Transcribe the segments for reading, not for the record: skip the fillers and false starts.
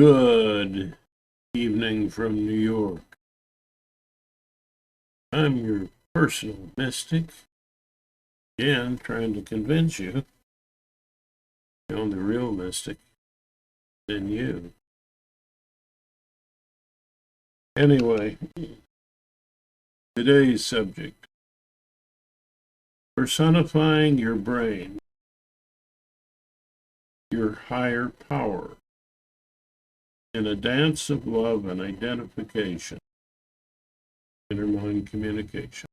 Good evening from New York. I'm your personal mystic, again trying to convince you the only real mystic in you. Anyway, today's subject: personifying your brain, your higher power, in a dance of love and identification. InnerMindCommunication.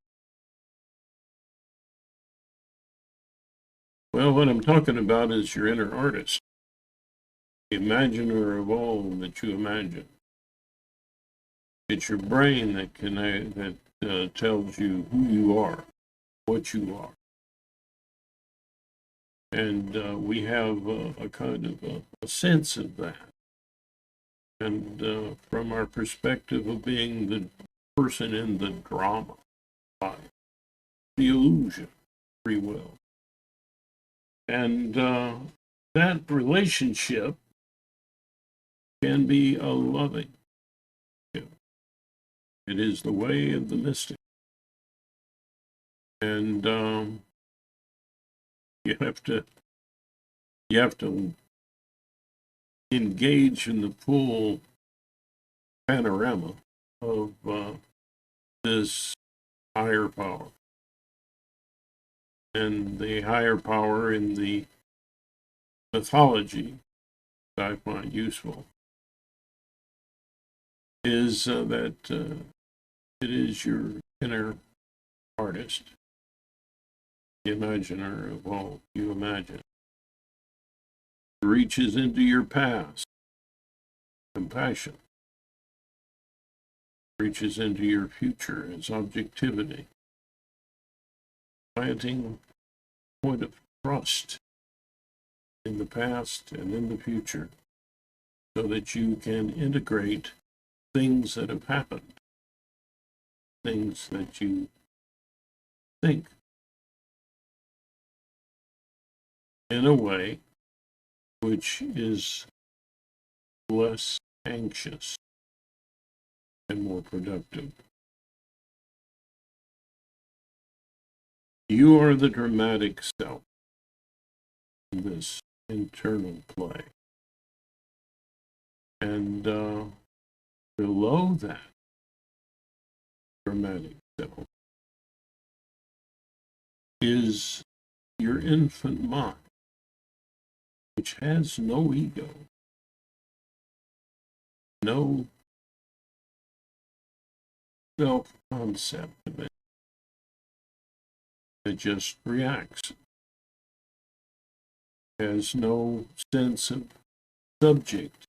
Well, what I'm talking about is your inner artist, the imaginer of all that you imagine. It's your brain that tells you who you are, what you are. And we have a kind of a sense of that. And from our perspective of being the person in the drama, the illusion, free will. And that relationship can be a loving. It is the way of the mystic. And you have to engage in the full panorama of this higher power. And the higher power in the mythology that I find useful is that it is your inner artist, the imaginer of all you imagine. It reaches into your past, compassion. Reaches into your future as objectivity, planting a point of trust in the past and in the future so that you can integrate things that have happened, things that you think, in a way which is less anxious and more productive. You are the dramatic self in this internal play. And below that dramatic self is your infant mind, which has no ego, no self-concept of it. It just reacts. Has no sense of subject,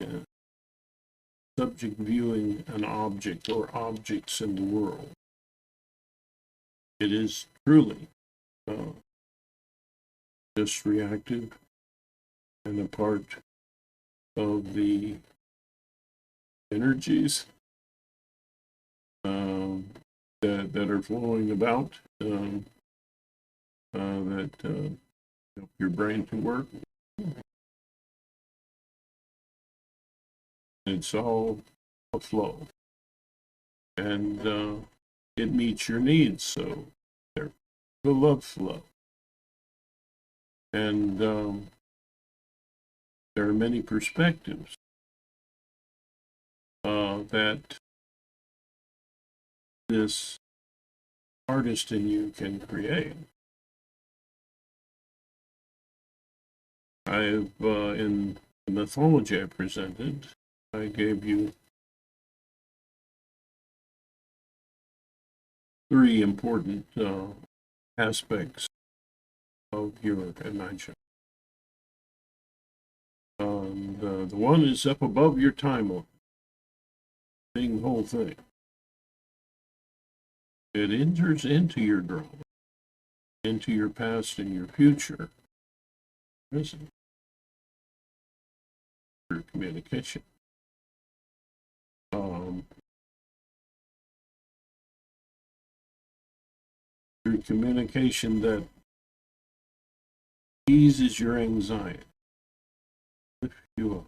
subject viewing an object or objects in the world. It is truly just reactive and a part of the energies that are flowing about that help your brain to work. It's all a flow, and it meets your needs. So there's the love flow, and there are many perspectives that this artist in you can create. I've in the mythology I presented, I gave you 3 important aspects of your imagination. The one is up above your timeline, seeing the whole thing. It enters into your drama, into your past and your future, present, your communication. Through communication that eases your anxiety, lifts you up,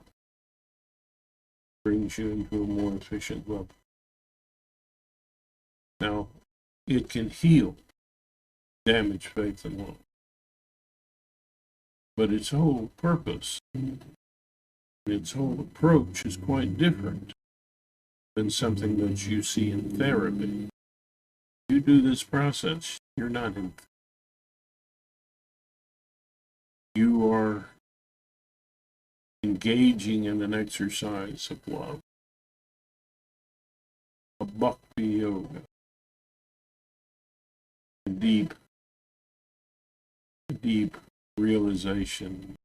brings you into a more efficient level. Now, it can heal damaged faith and love, but its whole purpose, its whole approach is quite different than something that you see in therapy. You do this process, you're not in. You are engaging in an exercise of love, a bhakti yoga, a deep realization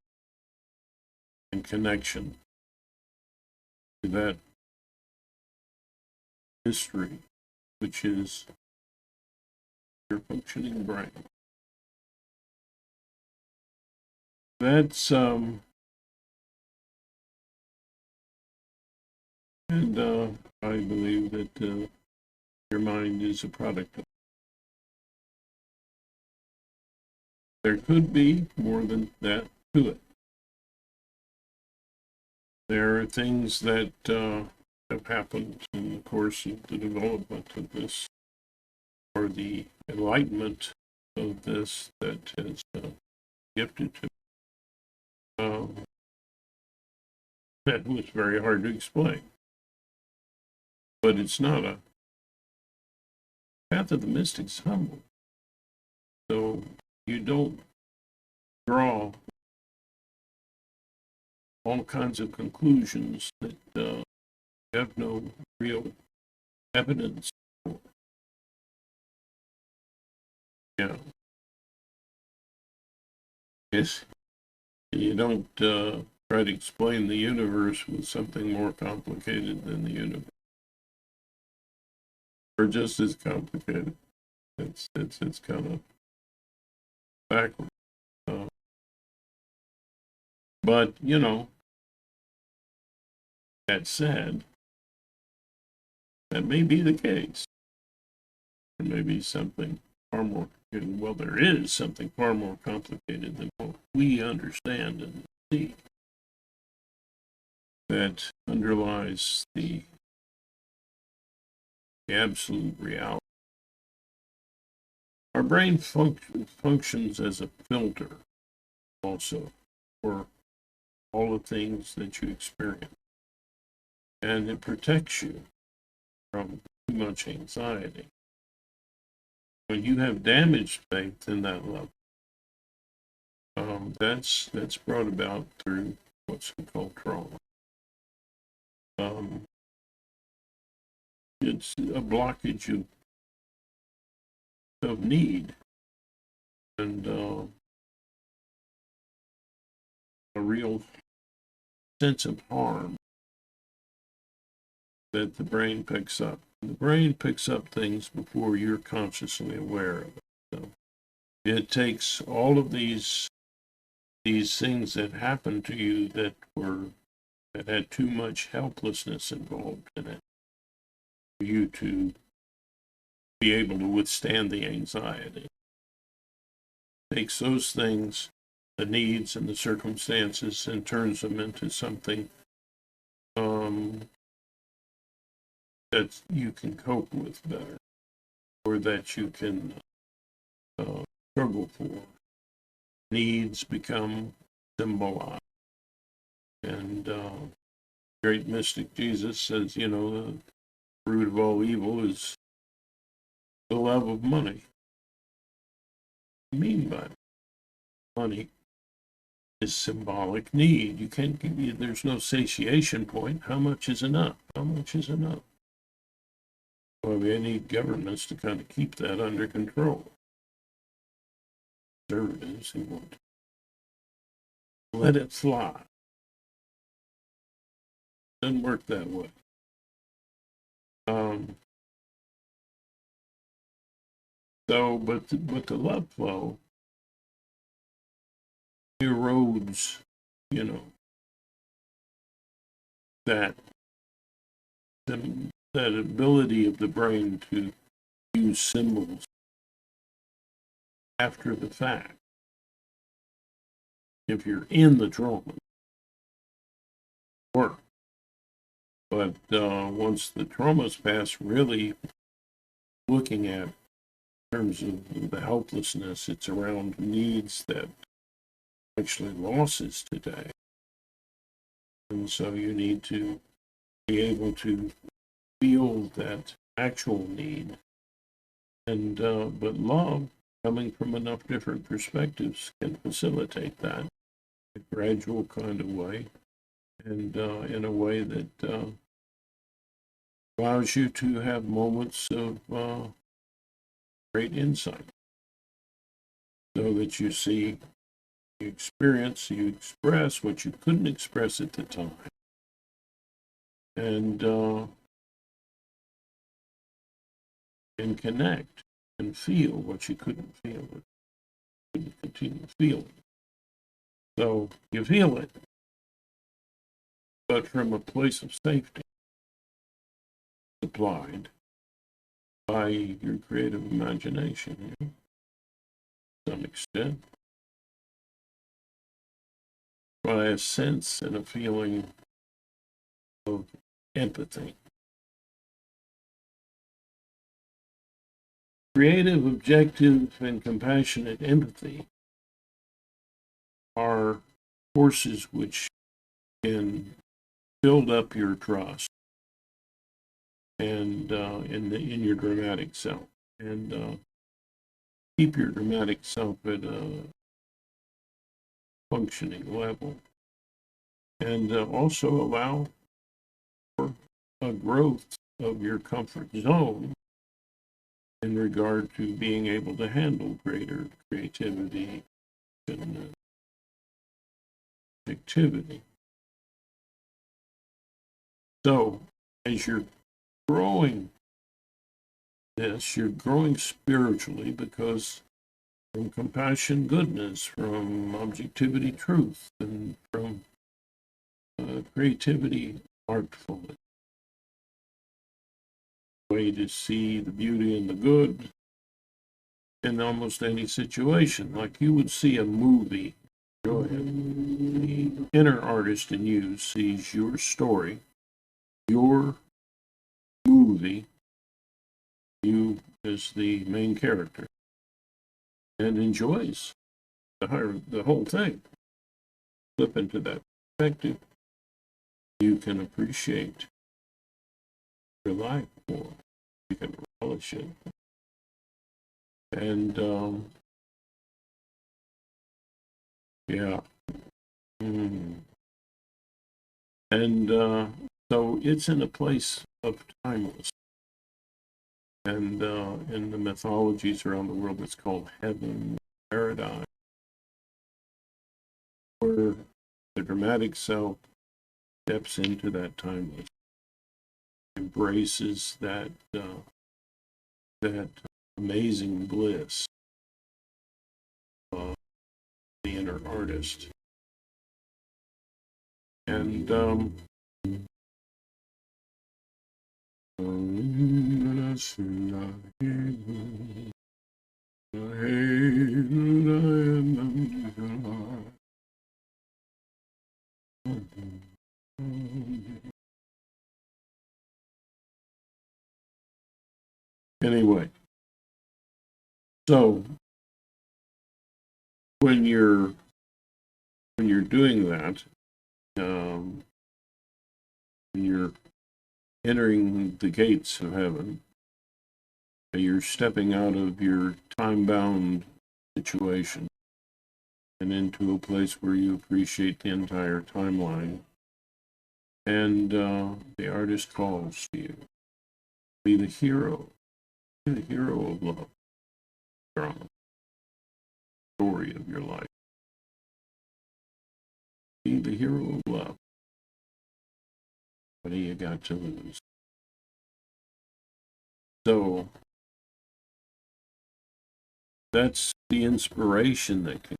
and connection to that mystery, which is your functioning brain. That's and I believe that your mind is a product of. There could be more than that to it. There are things that have happened in the course of the development of this, or the enlightenment of this, that has gifted to that was very hard to explain. But it's not a path of the mystics humble. So you don't draw all kinds of conclusions that have no real evidence for. Yeah. Yes. You don't try to explain the universe with something more complicated than the universe, or just as complicated. It's kind of backwards. But you know, that said, that may be the case. There may be something far more, well, there is something far more complicated than what we understand and see that underlies the absolute reality. Our brain functions as a filter also for all the things that you experience. And it protects you from too much anxiety. When you have damaged faith in that level, that's brought about through what's called trauma. It's a blockage of need and a real sense of harm that the brain picks up. The brain picks up things before you're consciously aware of it. So it takes all of these things that happened to you that had too much helplessness involved in it for you to be able to withstand the anxiety. It takes those things, the needs and the circumstances, and turns them into something that you can cope with better, or that you can struggle for. Needs become symbolized. And great mystic Jesus says, you know, the root of all evil is the love of money. What do you mean by it? Money is symbolic need. You can't give you, there's no satiation point. How much is enough? How much is enough? Well, we need governments to kind of keep that under control. Conservatives who want to let it fly. Doesn't work that way. But the love flow erodes, you know, that ability of the brain to use symbols after the fact. If you're in the trauma, work. But once the trauma's passed, really looking at in terms of the helplessness, it's around needs that actually losses today. And so you need to be able to feel that actual need. And but love, coming from enough different perspectives, can facilitate that in a gradual kind of way, and in a way that allows you to have moments of great insight, so that you see, you experience, you express what you couldn't express at the time, and connect and feel what you couldn't feel, couldn't continue feeling. So you feel it, but from a place of safety, supplied by your creative imagination, to some extent, by a sense and a feeling of empathy. Creative, objective, and compassionate empathy are forces which can build up your trust and in your dramatic self, and keep your dramatic self at a functioning level, and also allow for a growth of your comfort zone in regard to being able to handle greater creativity and activity. So, as you're growing this, you're growing spiritually, because from compassion, goodness, from objectivity, truth, and from creativity, artfulness. Way to see the beauty and the good in almost any situation, like you would see a movie. Go ahead. The inner artist in you sees your story, your movie, you as the main character, and enjoys the whole thing. Flip into that perspective, you can appreciate your life more. You can relish it. And yeah. And so it's in a place of timeless. And in the mythologies around the world, it's called heaven, paradise, where the dramatic self steps into that timeless, embraces that that amazing bliss of the inner artist. And anyway, so when you're doing that, when you're entering the gates of heaven, you're stepping out of your time-bound situation and into a place where you appreciate the entire timeline. And the artist calls to you. Be the hero. Be the hero of love. Drama. Story of your life. Be the hero of love. What do you got to lose? So that's the inspiration that can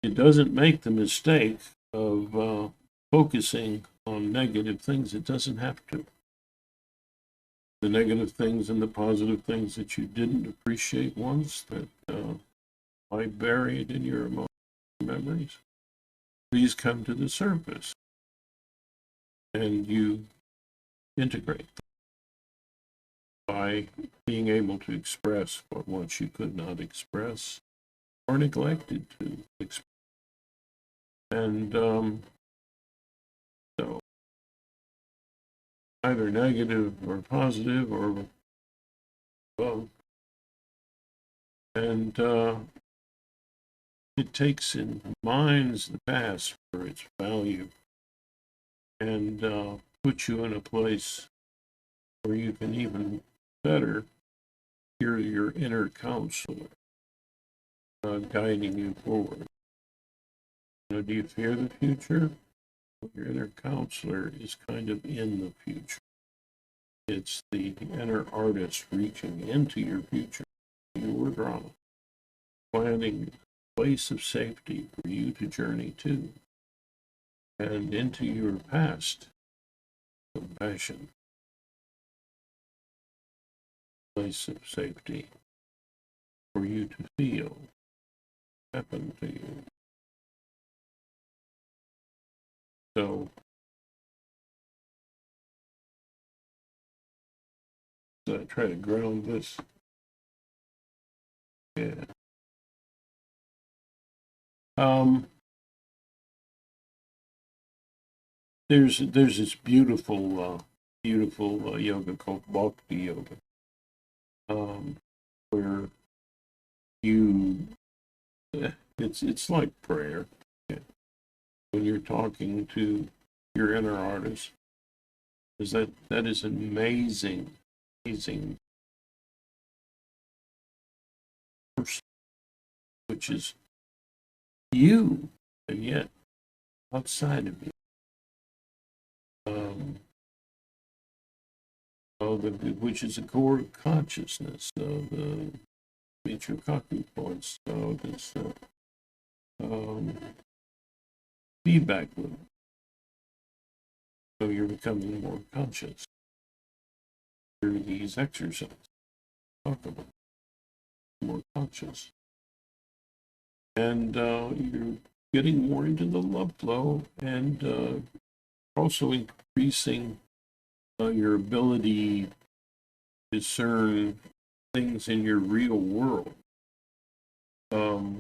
it doesn't make the mistake of focusing on negative things. It doesn't have to. The negative things and the positive things that you didn't appreciate once, that lie buried in your emotional memories, these come to the surface and you integrate them by being able to express what once you could not express or neglected to express. And so either negative or positive or both. And it takes and mines the past for its value and puts you in a place where you can even better hear your inner counselor guiding you forward. Do you fear the future? Your inner counselor is kind of in the future. It's the inner artist reaching into your future, your drama, planning a place of safety for you to journey to, and into your past, compassion, place of safety for you to feel happen to you. So I try to ground this. Yeah. There's this beautiful yoga called Bhakti yoga, where you it's like prayer. When you're talking to your inner artist, is that is amazing person, which is you, and yet outside of you. Which is a core consciousness of the Michikaku points. So this feedback loop. So you're becoming more conscious through these exercises. Talk about more conscious, and you're getting more into the love flow, and also increasing your ability to discern things in your real world, so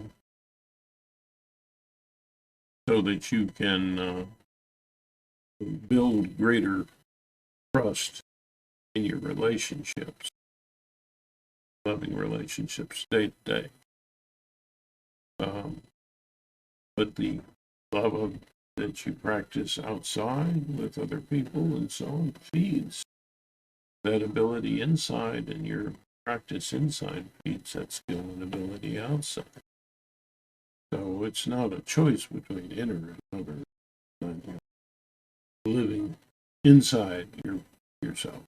that you can build greater trust in your relationships, loving relationships day to day. But the love that you practice outside with other people and so on feeds that ability inside, and your practice inside feeds that skill and ability outside. So it's not a choice between inner and outer. Living inside yourself.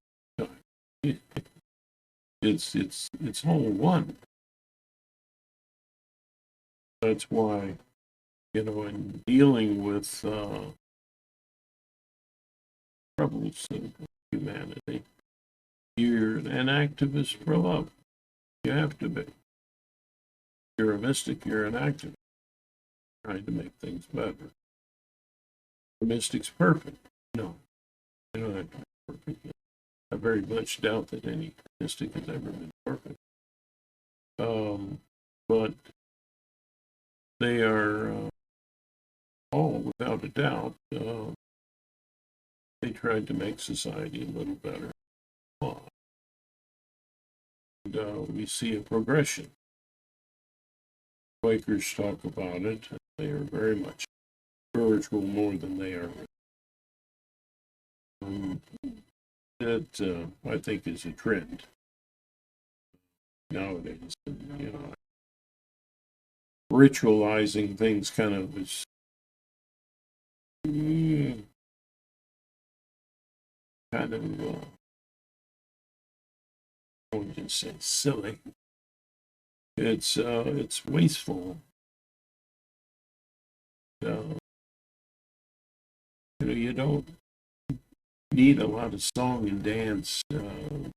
It's all one. That's why, in dealing with troubles of humanity, you're an activist for love. You have to be. You're a mystic, you're an activist, trying to make things better. The mystic's perfect. No, they don't have to be perfect. I very much doubt that any mystic has ever been perfect. But they are all, without a doubt, they tried to make society a little better. And we see a progression. Quakers talk about it. They are very much spiritual, more than they are. That I think is a trend nowadays. Ritualizing things kind of is kind of I wouldn't just say silly. It's wasteful. You don't need a lot of song and dance to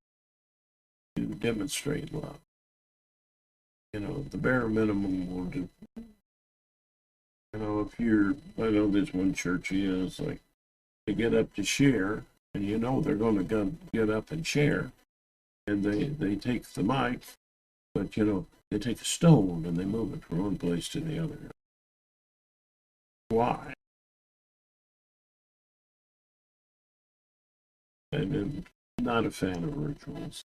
demonstrate love. The bare minimum will do. if I know this one church is like, they get up to share, and they're going to get up and share, and they take the mic, but they take a stone and they move it from one place to the other. Why? And I'm not a fan of rituals.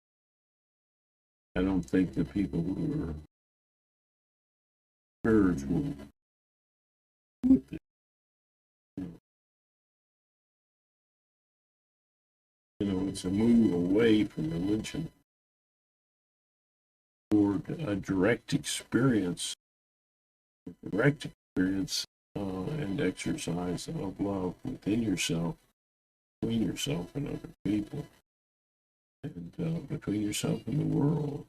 I don't think the people who are spiritual would be. It's a move away from religion toward a direct experience and exercise of love within yourself, between yourself and other people, and between yourself and the world.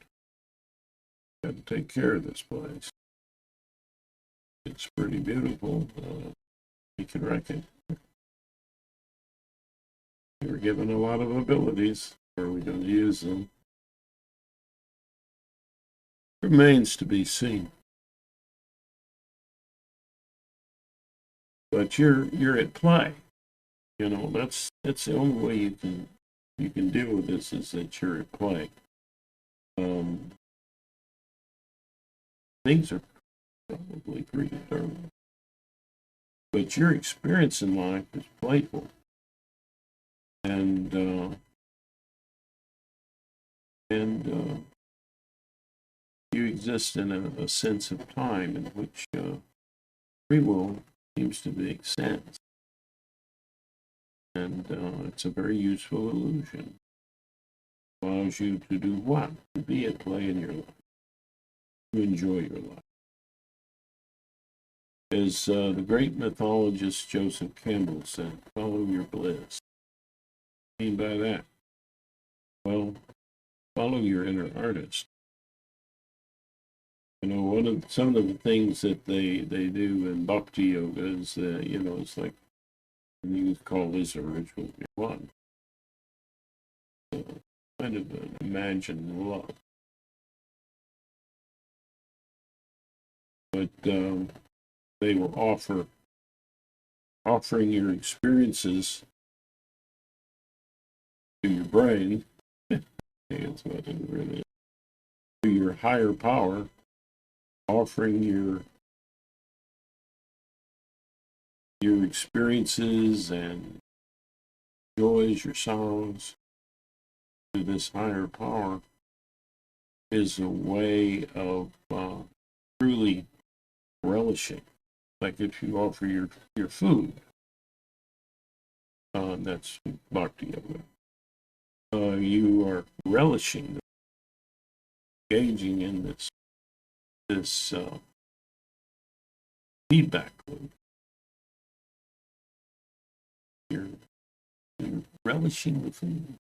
You got to take care of this place. It's pretty beautiful. You can reckon. We were given a lot of abilities. Are we going to use them? Remains to be seen. But you're at play. That's the only way you can deal with this, is that you're at play. Things are probably predetermined, but your experience in life is playful, and you exist in a sense of time in which free will seems to make sense. And it's a very useful illusion. It allows you to do what? To be at play in your life, to enjoy your life. As the great mythologist Joseph Campbell said, follow your bliss. What do you mean by that? Well, follow your inner artist. Some of the things that they do in bhakti yoga is, it's like, you call this a ritual if you want. Kind of an imagined love. But they will offering your experiences to your brain, that's what it really is, to your higher power, offering your experiences and joys, your sorrows to this higher power is a way of truly relishing. Like if you offer your food, that's bhakti yoga. You are relishing, engaging in this feedback loop. You're relishing the food.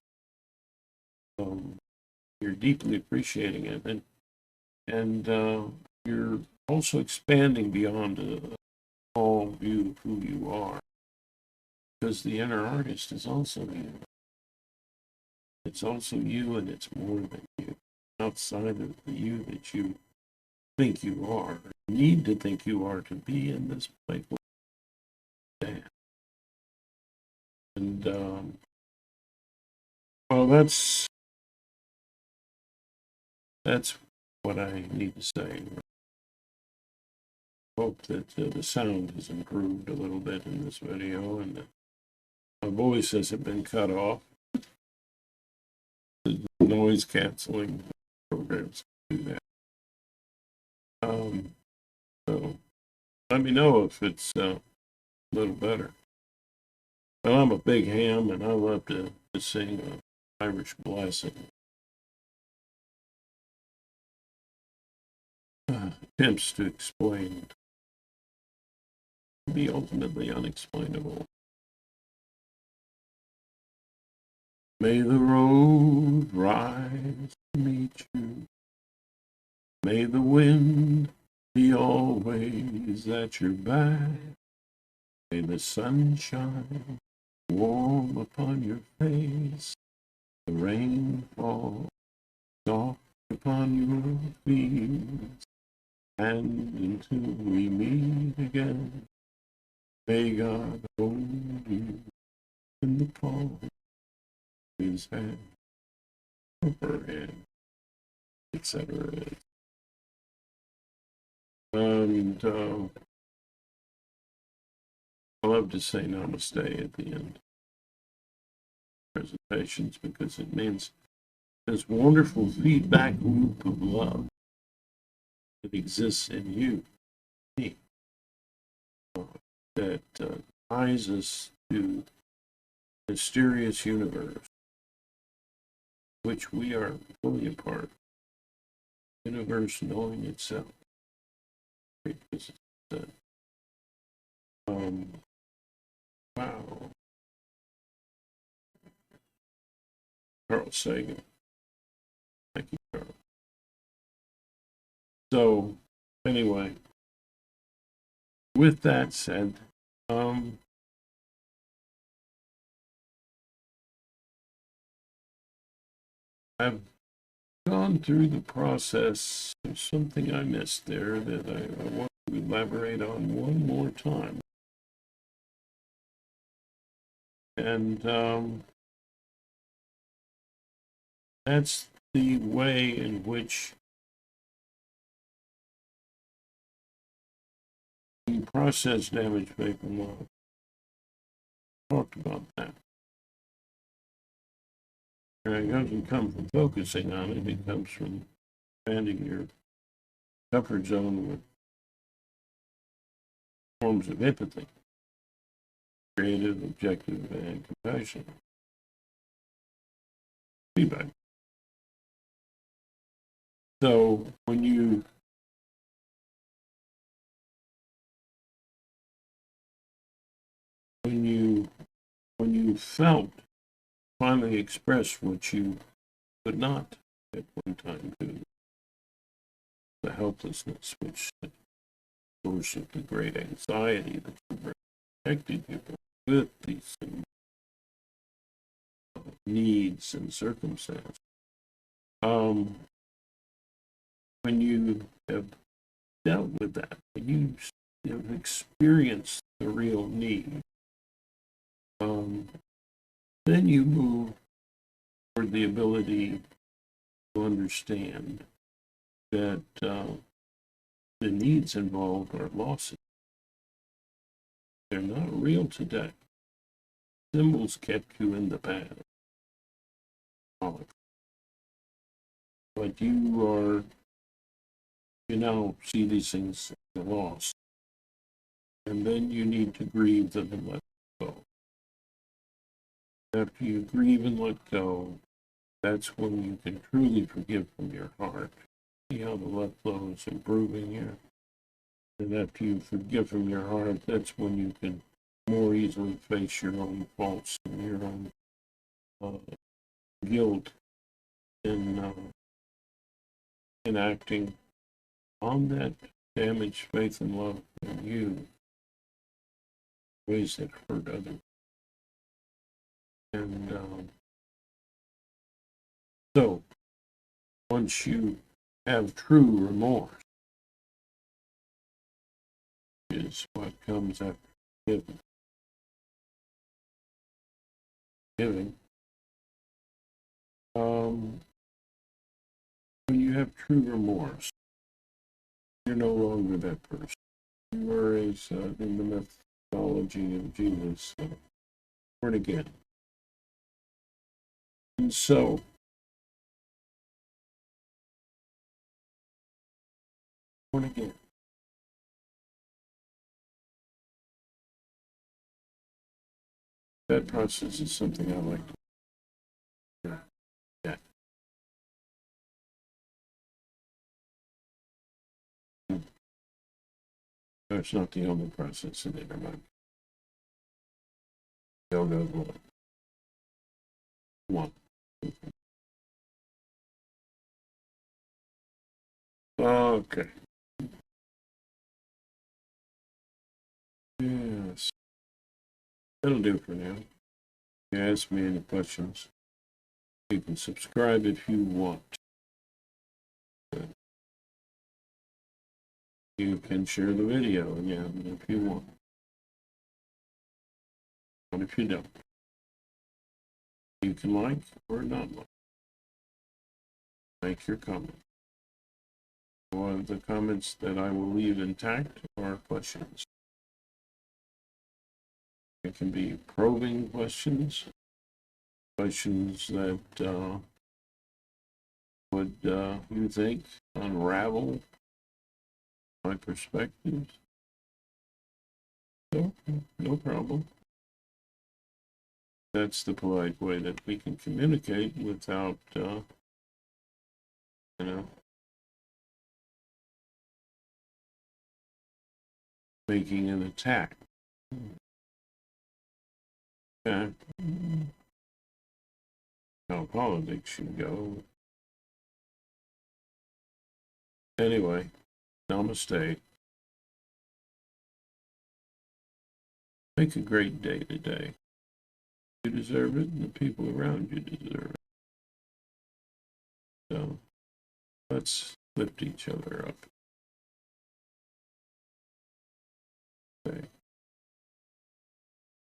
You're deeply appreciating it, and you're also expanding beyond a small view of who you are, because the inner artist is also you. It's also you, and it's more than you. Outside of the you that you think you are, need to think you are, to be in this playful dance. And well, that's what I need to say. Hope that the sound has improved a little bit in this video, and that my voice hasn't been cut off. The noise canceling programs do that. So let me know if it's a little better. Well, I'm a big ham, and I love to sing an Irish blessing. Attempts to explain the ultimately unexplainable. May the road rise to meet you. May the wind be always at your back. May the sunshine warm upon your face. The rain fall soft upon your fields. And until we meet again, may God hold you in the palm of his hand, her hand, etc. And I love to say namaste at the end of presentations because it means this wonderful feedback loop of love that exists in you, me, that ties us to a mysterious universe, which we are fully a part. Universe knowing itself. Wow. Carl Sagan. Thank you, Carl. So, anyway, with that said, I've gone through the process. There's something I missed there that I want to elaborate on one more time. And that's the way in which you process damage, faith, and love. Talked about that. And it doesn't come from focusing on it, it comes from expanding your comfort zone with forms of empathy, creative, objective, and compassion. Feedback. So when you felt finally expressed what you could not at one time do, the helplessness, which is the source of the great anxiety that protected you with these needs and circumstances. When you have dealt with that, when you have experienced the real need, then you move toward the ability to understand that the needs involved are losses. They're not real today. Symbols kept you in the past. But you now see these things as a loss. And then you need to grieve them and let go. After you grieve and let go, that's when you can truly forgive from your heart. See how the love flow is improving here. And after you forgive from your heart, that's when you can more easily face your own faults and your own guilt in acting on that damaged faith and love in you, ways that hurt others. And so, once you have true remorse, is what comes after giving. When you have true remorse, you're no longer that person. You are, as in the mythology of Jesus, born again. And so, born again. That process is something I like to do. Yeah. It's not the only process in InnerMind. Yoga is one. Okay. Yes. That'll do for now. If you ask me any questions, you can subscribe if you want. You can share the video again if you want. But if you don't, you can like or not like. Make your comment. One of the comments that I will leave intact are questions. It can be probing questions, questions that would, you think, unravel my perspectives. So, no problem. That's the polite way that we can communicate without, making an attack. Okay. How politics should go. Anyway, namaste. Make a great day today. You deserve it, and the people around you deserve it. So, let's lift each other up. Okay.